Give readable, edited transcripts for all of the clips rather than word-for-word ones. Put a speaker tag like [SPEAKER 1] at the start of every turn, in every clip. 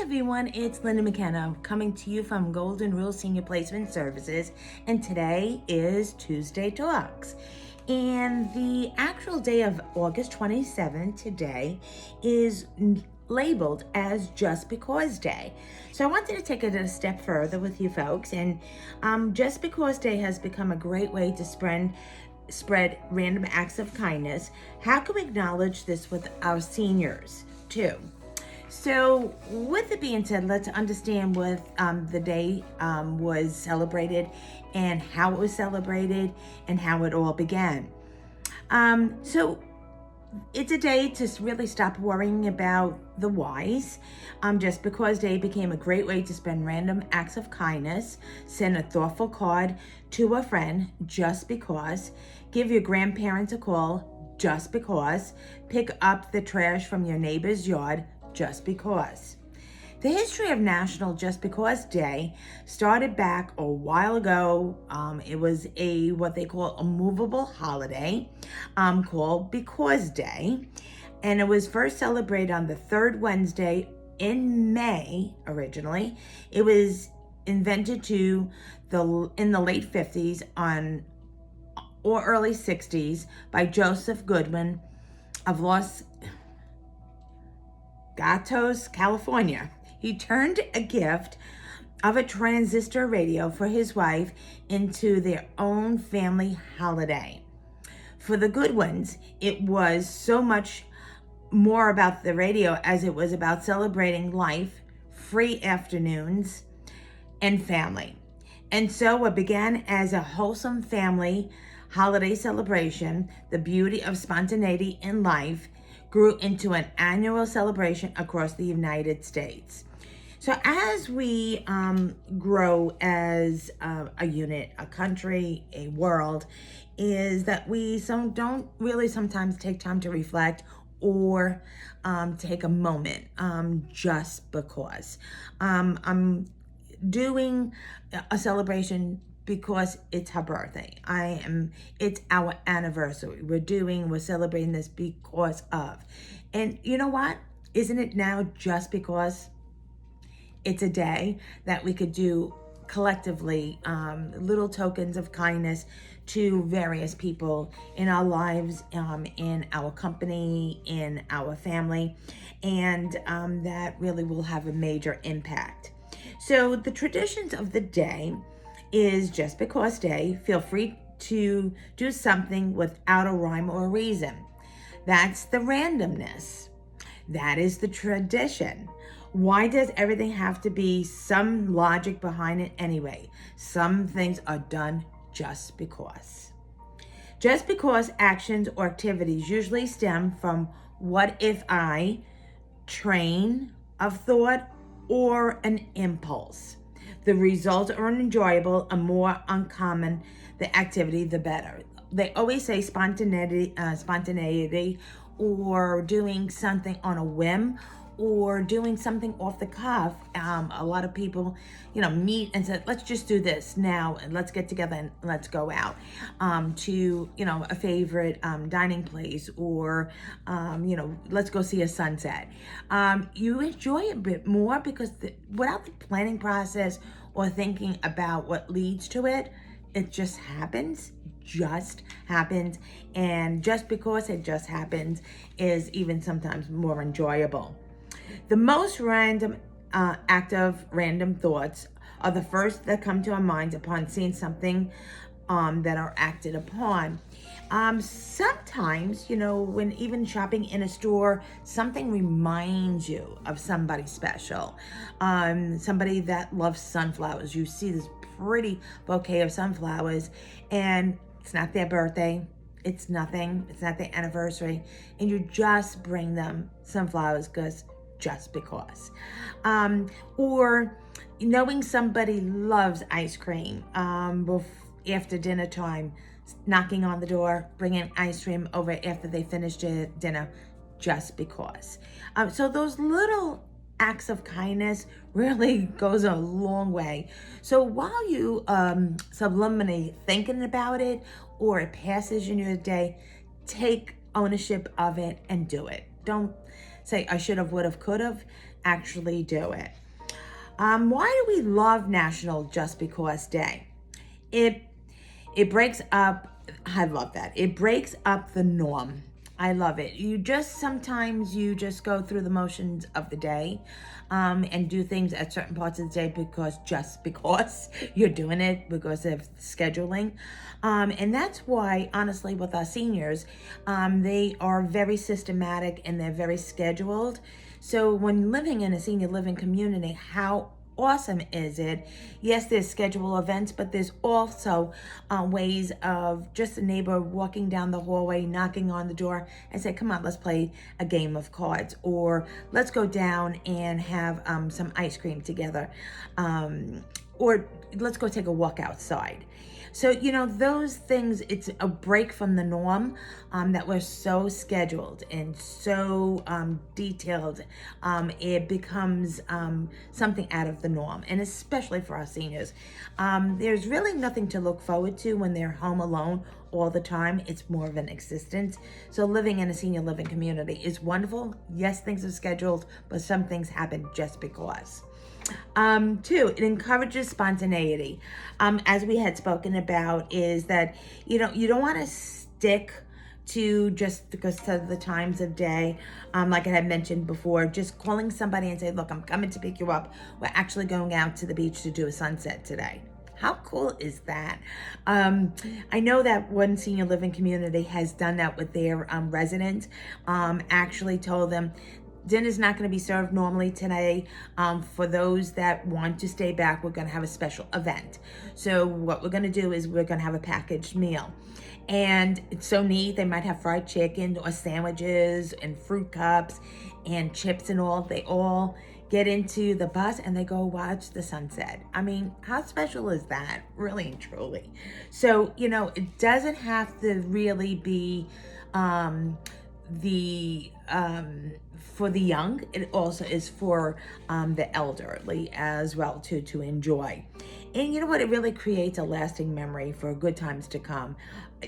[SPEAKER 1] everyone, it's Linda McKenna coming to you from Golden Rule Senior Placement Services, and today is Tuesday Talks. And the actual day of August 27th today is labeled as Just Because Day. So I wanted to take it a step further with you folks, and Just Because Day has become a great way to spread random acts of kindness. How can we acknowledge this with our seniors too? So with it being said, let's understand what the day was celebrated and how it was celebrated and how it all began. So it's a day to really stop worrying about the whys. Just Because Day became a great way to spend random acts of kindness, send a thoughtful card to a friend just because, give your grandparents a call just because, pick up the trash from your neighbor's yard just because. The history of National Just Because Day started back a while ago. It was what they call a movable holiday called Because Day. And it was first celebrated on the third Wednesday in May originally. It was invented in the late 50s or early 60s by Joseph Goodman of Los Gatos, California. He turned a gift of a transistor radio for his wife into their own family holiday. For the Goodwins, it was so much more about the radio as it was about celebrating life, free afternoons, and family. And so what began as a wholesome family holiday celebration, the beauty of spontaneity in life, grew into an annual celebration across the United States. So as we grow as a unit, a country, a world, is that we don't really sometimes take time to reflect or take a moment just because. I'm doing a celebration because it's her birthday. It's our anniversary. We're celebrating this because of. And you know what? Isn't it now just because? It's a day that we could do collectively little tokens of kindness to various people in our lives, in our company, in our family, and that really will have a major impact. So the traditions of the day is Just Because Day. Feel free to do something without a rhyme or reason. That's the randomness. That is the tradition. Why does everything have to be some logic behind it anyway? Some things are done just because. Just because actions or activities usually stem from what if I, train of thought, or an impulse. The results are enjoyable and more uncommon the activity, the better. They always say spontaneity, or doing something on a whim, or doing something off the cuff. A lot of people, meet and said, let's just do this now and let's get together and let's go out to, a favorite dining place, or, let's go see a sunset. You enjoy it a bit more because without the planning process or thinking about what leads to it, it just happens. And just because it just happens is even sometimes more enjoyable. The most random active random thoughts are the first that come to our minds upon seeing something that are acted upon. Sometimes, when even shopping in a store, something reminds you of somebody special, somebody that loves sunflowers. You see this pretty bouquet of sunflowers and it's not their birthday. It's nothing. It's not their anniversary. And you just bring them sunflowers just because. Or knowing somebody loves ice cream after dinner time, knocking on the door, bringing ice cream over after they finish dinner just because. So those little acts of kindness really goes a long way. So while you subliminally thinking about it or it passes in your day, take ownership of it and do it. Don't say I should have, would have, could have. actually do it. Why do we love National Just Because Day? It breaks up, I love that. It breaks up the norm. I love it. Sometimes you just go through the motions of the day, and do things at certain parts of the day just because you're doing it because of scheduling. And that's why, honestly, with our seniors, they are very systematic and they're very scheduled. So when living in a senior living community, how awesome is it? Yes, there's scheduled events, but there's also ways of just a neighbor walking down the hallway, knocking on the door and say, come on, let's play a game of cards, or let's go down and have some ice cream together, or let's go take a walk outside. So, those things, it's a break from the norm, that we're so scheduled and so detailed. It becomes something out of the norm, and especially for our seniors. There's really nothing to look forward to when they're home alone all the time. It's more of an existence. So living in a senior living community is wonderful. Yes, things are scheduled, but some things happen just because. Two, it encourages spontaneity. As we had spoken about, is that you don't want to stick to just because of the times of day. Like I had mentioned before, just calling somebody and say, look, I'm coming to pick you up. We're actually going out to the beach to do a sunset today. How cool is that? I know that one senior living community has done that with their residents. Actually told them, dinner's not going to be served normally today. For those that want to stay back, we're going to have a special event. So what we're going to do is we're going to have a packaged meal. And it's so neat. They might have fried chicken or sandwiches and fruit cups and chips and all. They all get into the bus and they go watch the sunset. I mean, how special is that? Really and truly. So, it doesn't have to really be for the young. It also is for the elderly as well to enjoy. And you know what? It really creates a lasting memory for good times to come.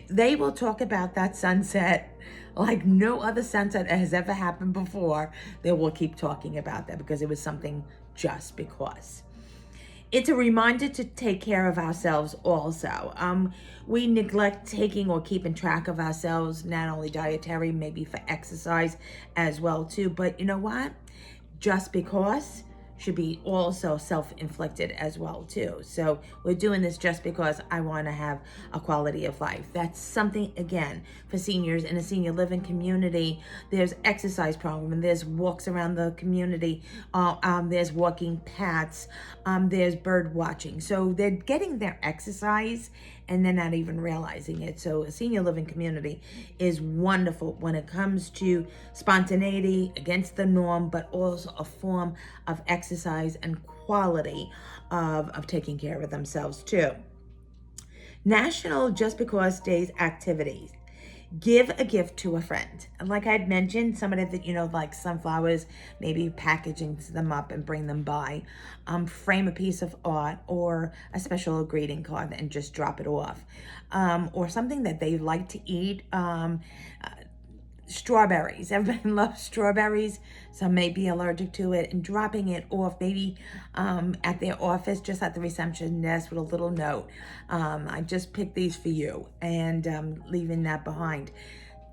[SPEAKER 1] They will talk about that sunset like no other sunset has ever happened before. They will keep talking about that because it was something just because. It's a reminder to take care of ourselves also. We neglect taking or keeping track of ourselves, not only dietary, maybe for exercise as well too. But you know what? Just because should be also self-inflicted as well too. So we're doing this just because I want to have a quality of life. That's something, again, for seniors in a senior living community. There's exercise program, there's walks around the community, there's walking paths, there's bird watching. So they're getting their exercise and they're not even realizing it. So a senior living community is wonderful when it comes to spontaneity, against the norm, but also a form of exercise and quality of taking care of themselves too. National Just Because Days activities. Give a gift to a friend. Like I'd mentioned, somebody that, like sunflowers, maybe packaging them up and bring them by. Frame a piece of art or a special greeting card and just drop it off. Or something that they like to eat. Strawberries. Everybody loves strawberries. Some may be allergic to it, and dropping it off maybe at their office, just at the reception desk with a little note. I just picked these for you, and leaving that behind.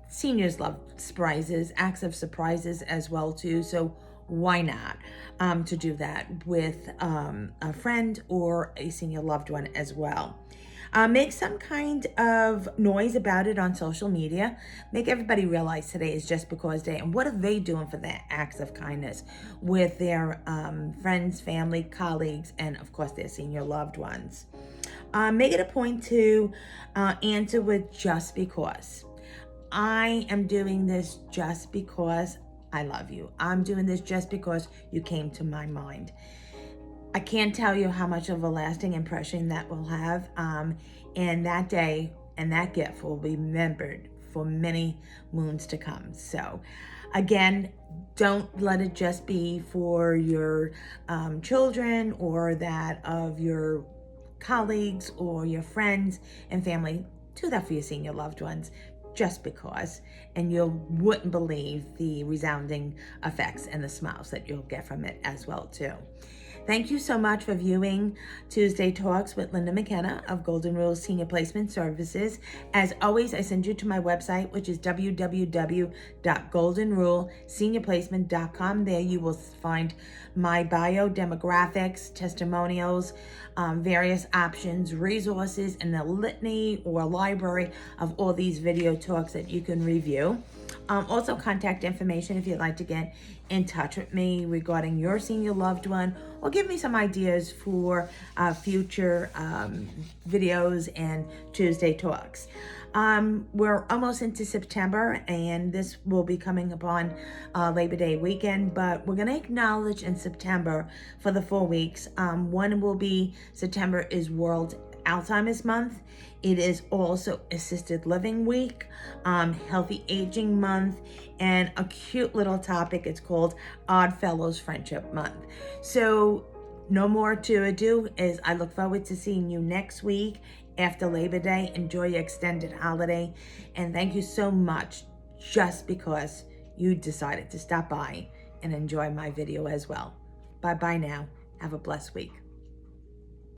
[SPEAKER 1] Seniors love surprises, acts of surprises as well too. So why not to do that with a friend or a senior loved one as well. Make some kind of noise about it on social media. Make everybody realize today is Just Because Day. And what are they doing for their acts of kindness with their friends, family, colleagues, and of course their senior loved ones. Make it a point to answer with just because. I am doing this just because I love you. I'm doing this just because you came to my mind. I can't tell you how much of a lasting impression that will have. And that day and that gift will be remembered for many moons to come. So again, don't let it just be for your children or that of your colleagues or your friends and family. Do that for your senior loved ones. just because, and you wouldn't believe the resounding effects and the smiles that you'll get from it as well too. Thank you so much for viewing Tuesday Talks with Linda McKenna of Golden Rule Senior Placement Services. As always, I send you to my website, which is www.goldenruleseniorplacement.com. There you will find my bio, demographics, testimonials, various options, resources, and a litany or library of all these video talks that you can review. Also, contact information if you'd like to get in touch with me regarding your senior loved one, or give me some ideas for future videos and Tuesday Talks. We're almost into September, and this will be coming upon Labor Day weekend, but we're going to acknowledge in September for the 4 weeks. One will be September is World Alzheimer's Month. It is also Assisted Living Week, Healthy Aging Month, and a cute little topic. It's called Odd Fellows Friendship Month. So no more to ado, is I look forward to seeing you next week after Labor Day. Enjoy your extended holiday, and thank you so much just because you decided to stop by and enjoy my video as well. Bye-bye now. Have a blessed week.